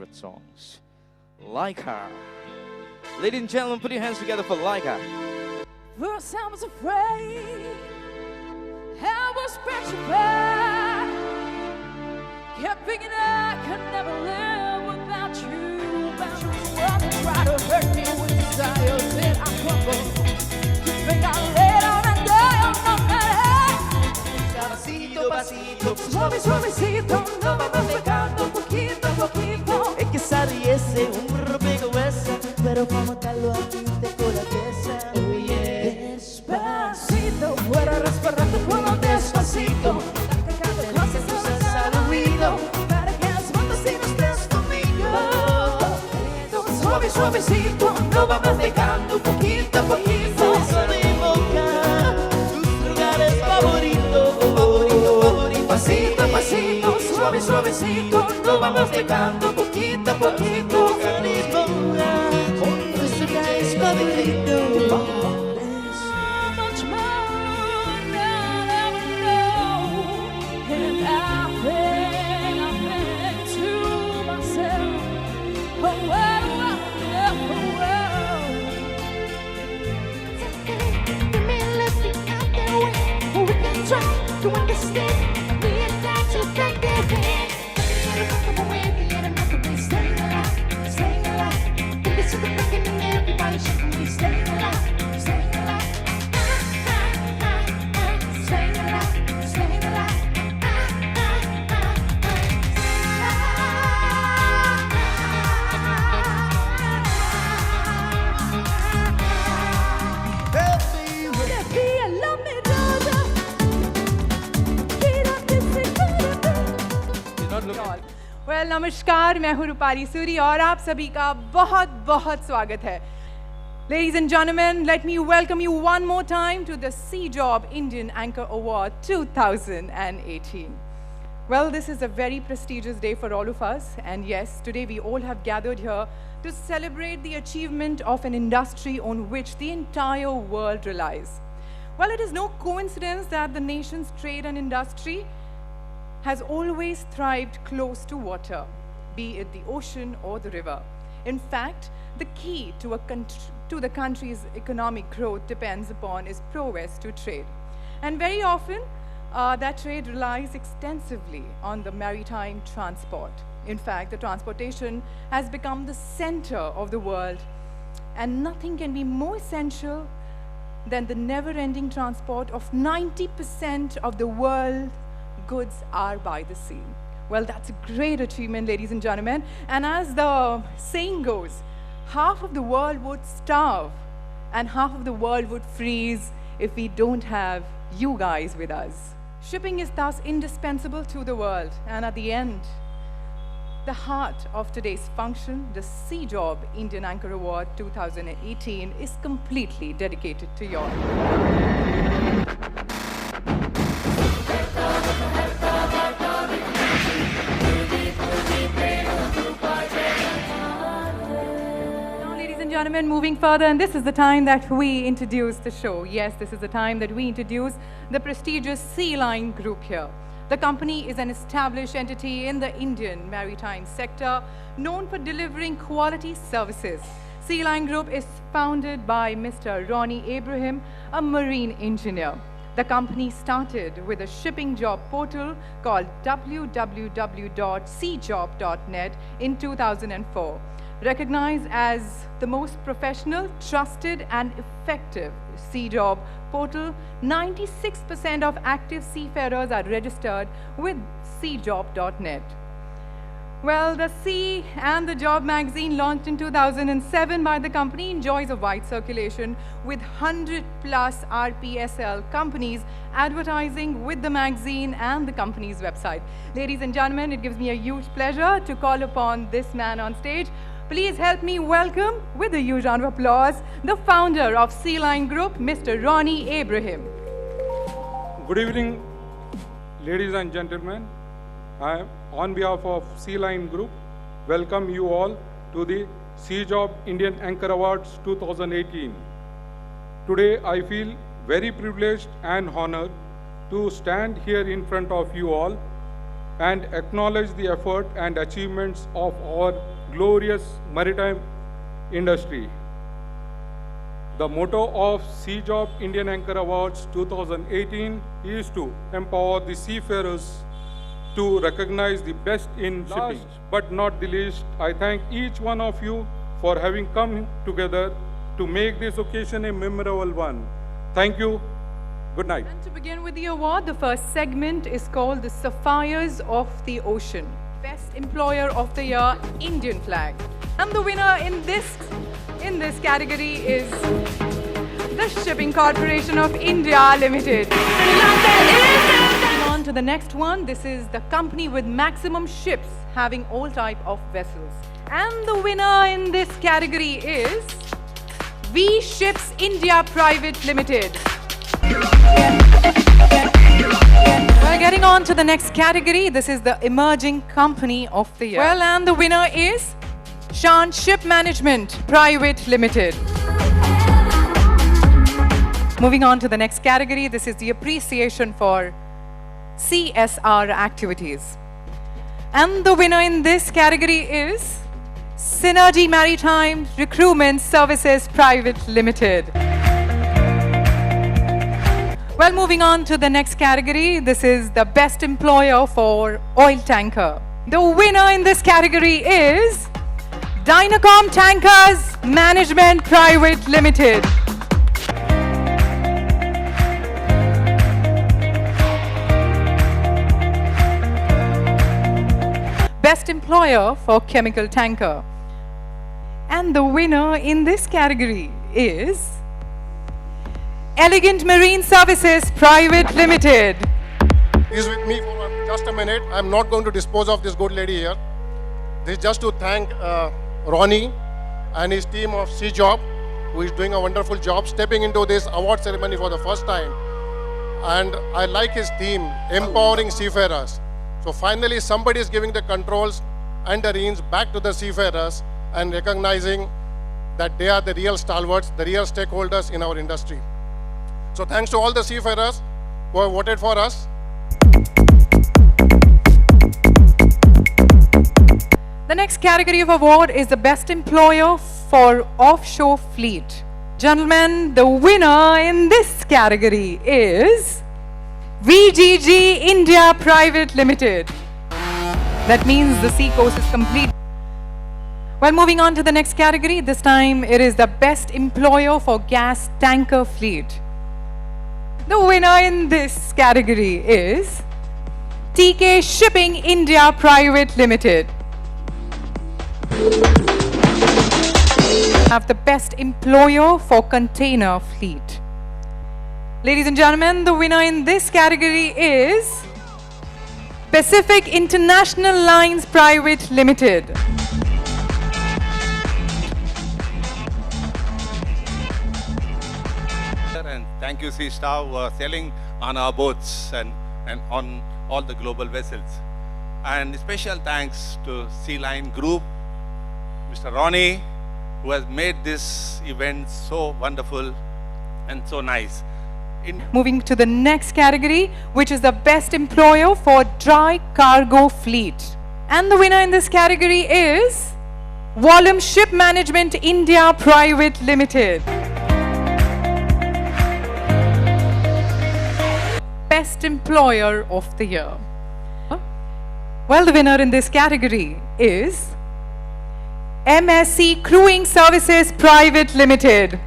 favorite songs. Like Her. Ladies and gentlemen, put your hands together for Like Her. First I was afraid, I was petrified, kept thinking I could never live without you. But you try to hurt me with desire, then I crumble. You think I lay down and die on my head. Pasito, pasito, Suave, suavecito, no vamos pegando poquito a poquito. es que saliese un rompecabezas, pero para matarlo aquí tengo la pieza. Oh yeah. Despacito, fuera respirando como despacito. Te dice cosas al oído, Para que las matas si no estés conmigo. Suave, suavecito, no vamos pegando poquito a poquito. beso de boca, tus lugares favoritos, favorito, favorito. Pasito a pasito, suave, suavecito, no vamos pegando poquito a poquito. Boca de boca, tus lugares favoritos. Much more than I ever know. And I think to myself, oh, what a wonderful world. Give me a lesson out there where we can try to understand the attacks of that day. I'm away, and I'm not gonna be staying alive, staying alive. Think it's the thinking and everybody should be staying alive, staying alive. Staying alive, staying alive. Well, नमस्कार, मैं हूँ रूपाली सूरी और आप सभी का बहुत बहुत स्वागत है. Ladies and gentlemen, let me welcome you one more time to the Sea Job Indian Anchor Award 2018. Well, this is a very prestigious day for all of us, and yes, today we all have gathered here to celebrate the achievement of an industry on which the entire world relies. Well, it is no coincidence that the nation's trade and industry has always thrived close to water, be it the ocean or the river. In fact, the key to the country's economic growth depends upon its prowess to trade. And very often, that trade relies extensively on the maritime transport. In fact, the transportation has become the center of the world, and nothing can be more essential than the never-ending transport of 90% of the world's goods are by the sea. Well, that's a great achievement, ladies and gentlemen. And as the saying goes, half of the world would starve and half of the world would freeze if we don't have you guys with us. Shipping is thus indispensable to the world. And at the end, the heart of today's function, the Sea Job Indian Anchor Award 2018, is completely dedicated to you all. Gentlemen, moving further, and this is the time that we introduce the show. Yes, this is the time that we introduce the prestigious Sea Line Group here. The company is an established entity in the Indian maritime sector, known for delivering quality services. Sea Line Group is founded by Mr. Ronnie Abraham, a marine engineer. The company started with a shipping job portal called www.seajob.net in 2004. Recognized as the most professional, trusted, and effective sea job portal, 96% of active seafarers are registered with seajob.net. Well, the Sea and the Job magazine, launched in 2007 by the company, enjoys a wide circulation with 100+ RPSL companies advertising with the magazine and the company's website. Ladies and gentlemen, it gives me a huge pleasure to call upon this man on stage. Please help me welcome, with a huge round of applause, the founder of Sea Line Group, Mr. Ronnie Abraham. Good evening, ladies and gentlemen. I, on behalf of Sea Line Group, welcome you all to the Sea Job Indian Anchor Awards 2018. Today, I feel very privileged and honored to stand here in front of you all and acknowledge the effort and achievements of our glorious maritime industry. The motto of Sea Job Indian Anchor Awards 2018 is to empower the seafarers to recognize the best in shipping. But not the least, I thank each one of you for having come together to make this occasion a memorable one. Thank you. Good night. And to begin with the award, the first segment is called the Seafarers of the Ocean. Best Employer of the Year, Indian flag. And the winner in this category is the Shipping Corporation of India Limited. Moving on to the next one, this is the company with maximum ships having all type of vessels. And the winner in this category is V Ships India Private Limited. Well, getting on to the next category, this is the Emerging Company of the Year. Well, and the winner is Shan Ship Management Private Limited. Moving on to the next category, this is the Appreciation for CSR Activities. And the winner in this category is Synergy Maritime Recruitment Services Private Limited. Well, moving on to the next category, this is the Best Employer for Oil Tanker. The winner in this category is Dynacom Tankers Management Private Limited. Best Employer for Chemical Tanker. And the winner in this category is Elegant Marine Services Private Limited. He's with me for just a minute. I'm not going to dispose of this good lady here. This is just to thank Ronnie and his team of Sea Job, who is doing a wonderful job, stepping into this award ceremony for the first time. And I like his theme, empowering seafarers. So finally, somebody is giving the controls and the reins back to the seafarers and recognizing that they are the real stalwarts, the real stakeholders in our industry. So thanks to all the seafarers who have voted for us. The next category of award is the Best Employer for Offshore Fleet. Gentlemen, the winner in this category is VGG India Private Limited. That means the sea course is complete. Well, moving on to the next category, this time it is the Best Employer for Gas Tanker Fleet. The winner in this category is TK Shipping India Private Limited. Have the Best Employer for Container Fleet. Ladies and gentlemen, the winner in this category is Pacific International Lines Private Limited. And thank you, Sea Star, for sailing on our boats and on all the global vessels. And special thanks to Sea Line Group, Mr. Ronnie, who has made this event so wonderful and so nice. Moving to the next category, which is the Best Employer for Dry Cargo Fleet. And the winner in this category is Volume Ship Management India Private Limited. Best Employer of the Year. Well, the winner in this category is MSC Crewing Services Private Limited.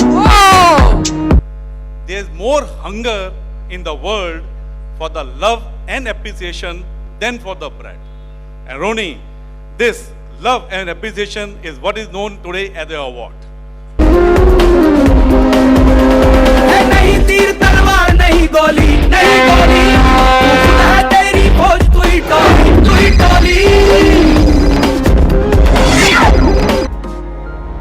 Whoa! There's more hunger in the world for the love and appreciation than for the bread. And Ronnie, this love and appreciation is what is known today as the award.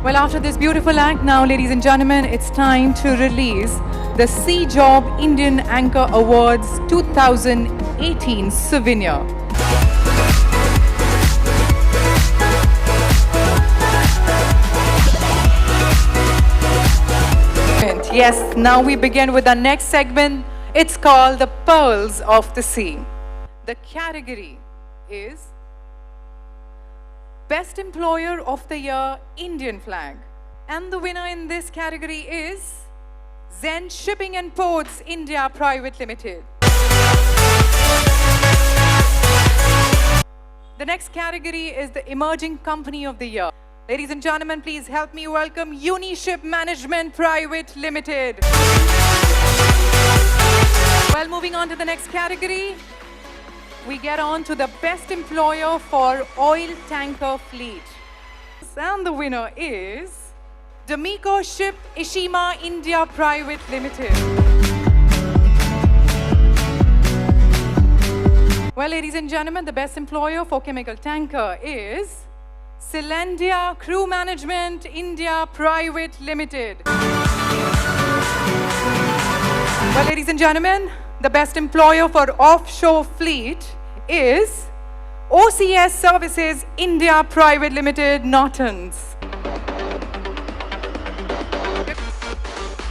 Well, after this beautiful act, now, ladies and gentlemen, it's time to release the Sea Job Indian Anchor Awards 2018 souvenir. Yes, now we begin with our next segment. It's called the Pearls of the Sea. The category is Best Employer of the Year, Indian Flag. And the winner in this category is Zen Shipping and Ports India Private Limited. The next category is the Emerging Company of the Year. Ladies and gentlemen, please help me welcome Uniship Management Private Limited. Well, moving on to the next category, we get on to the Best Employer for Oil Tanker Fleet. And the winner is D'Amico Ship Ishima India Private Limited. Well, ladies and gentlemen, the Best Employer for Chemical Tanker is Silendia Crew Management India Private Limited. Well, ladies and gentlemen, the Best Employer for Offshore Fleet is OCS Services India Private Limited, Nortons.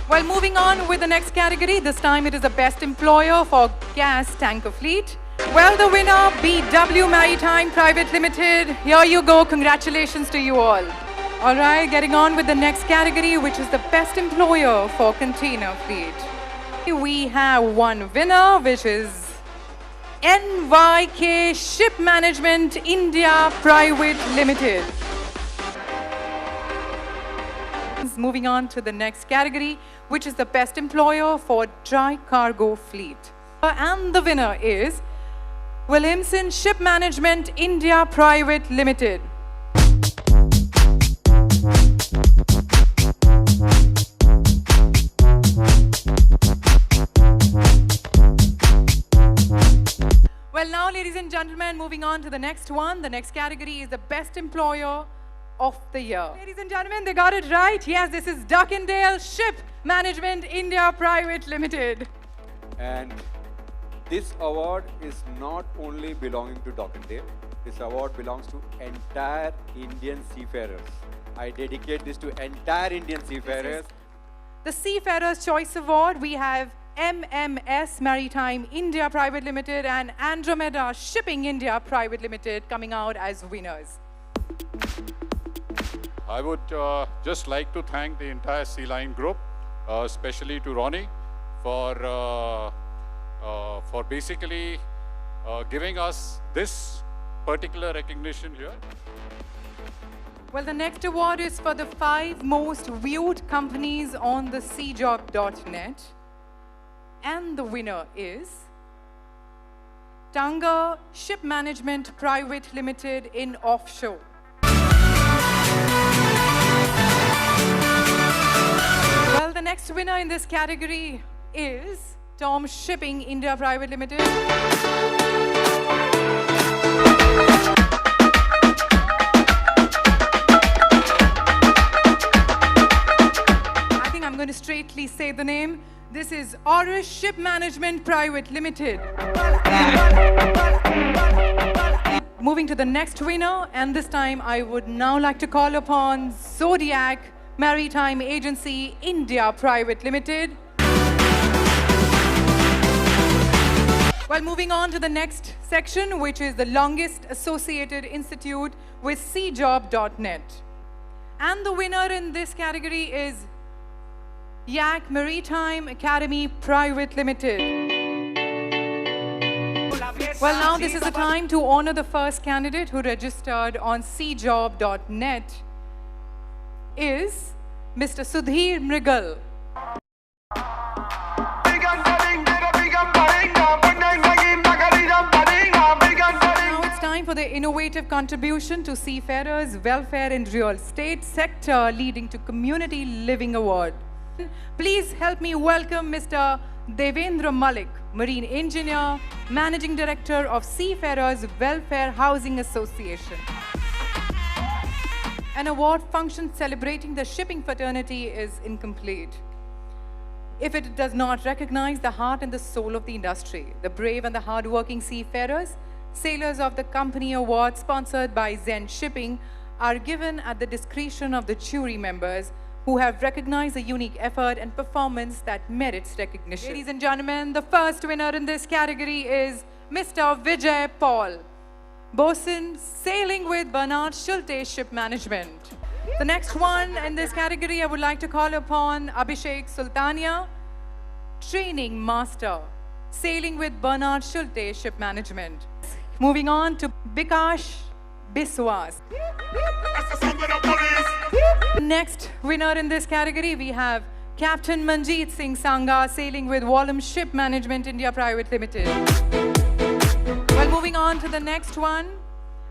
Well, moving on with the next category, this time it is the Best Employer for Gas Tanker Fleet. Well, the winner, BW Maritime Private Limited. Here you go. Congratulations to you all. All right, getting on with the next category, which is the Best Employer for Container Fleet. We have one winner, which is NYK Ship Management India Private Limited. Moving on to the next category, which is the Best Employer for Dry Cargo Fleet. And the winner is Williamson Ship Management India Private Limited. Well, now, ladies and gentlemen, moving on to the next one. The next category is the Best Employer of the Year. Ladies and gentlemen, they got it right. Yes, this is Duckendale Ship Management India Private Limited. And this award is not only belonging to Duckendale. This award belongs to entire Indian seafarers. I dedicate this to entire Indian seafarers. The Seafarers Choice Award, we have MMS Maritime India Private Limited and Andromeda Shipping India Private Limited coming out as winners. I would just like to thank the entire Sea Line group, especially to Ronnie for basically giving us this particular recognition here. Well, the next award is for the 5 most viewed companies on the cjob.net. And the winner is Tanga Ship Management Private Limited in Offshore. Well, the next winner in this category is Tom Shipping India Private Limited. I think I'm going to straightly say the name. This is Oris Ship Management Private Limited. Moving to the next winner, and this time I would now like to call upon Zodiac Maritime Agency India Private Limited. Well, moving on to the next section, which is the longest associated institute with cjob.net. And the winner in this category is Yak Maritime Academy Private Limited. Well, now this is the time to honor the first candidate who registered on cjob.net is Mr. Sudhir Mrigal. Now it's time for the innovative contribution to seafarers' welfare in real estate sector leading to Community Living Award. Please help me welcome Mr. Devendra Malik, Marine Engineer, Managing Director of Seafarers Welfare Housing Association. An award function celebrating the shipping fraternity is incomplete if it does not recognize the heart and the soul of the industry. The brave and the hardworking seafarers, sailors of the company award sponsored by Zen Shipping, are given at the discretion of the jury members who have recognized the unique effort and performance that merits recognition. Ladies and gentlemen, the first winner in this category is Mr. Vijay Paul. Bosun, sailing with Bernard Schulte Ship Management. The next one in this category, I would like to call upon Abhishek Sultania, training master, sailing with Bernard Schulte Ship Management. Moving on to Bikash Biswas. Next winner in this category, we have Captain Manjeet Singh Sangha, sailing with Wallam Ship Management India Private Limited. Well, moving on to the next one,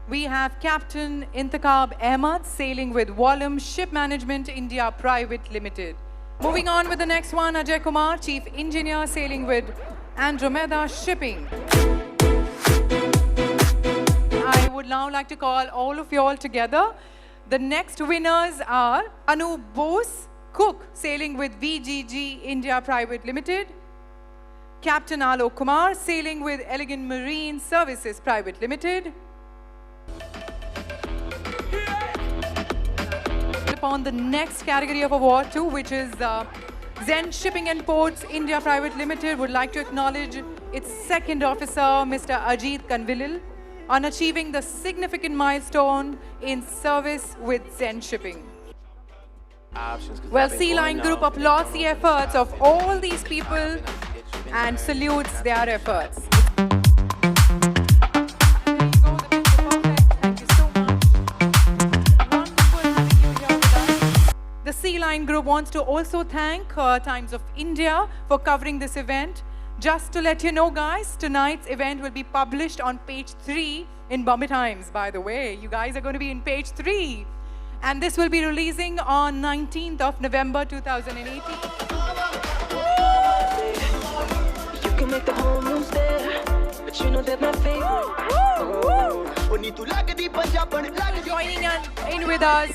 we have Captain Intikhab Ahmad, sailing with Wallam Ship Management India Private Limited. Moving on with the next one, Ajay Kumar, Chief Engineer, sailing with Andromeda Shipping. I would now like to call all of you all together. The next winners are Anu Bose, Cook, sailing with VGG India Private Limited. Captain Alok Kumar, sailing with Elegant Marine Services Private Limited. Upon the next category of award too, which is Zen Shipping and Ports India Private Limited, would like to acknowledge its second officer, Mr. Ajit Kanvilil, on achieving the significant milestone in service with Zen Shipping. Well, Sea Line Group applauds the efforts of all these people and salutes their efforts. The Sea Line Group wants to also thank Times of India for covering this event. Just to let you know, guys, tonight's event will be published on page 3 in Bombay Times, by the way. You guys are going to be in page 3. And this will be releasing on 19th of November 2018. You can make the whole news there, but you know that my favorite. Joining in with us,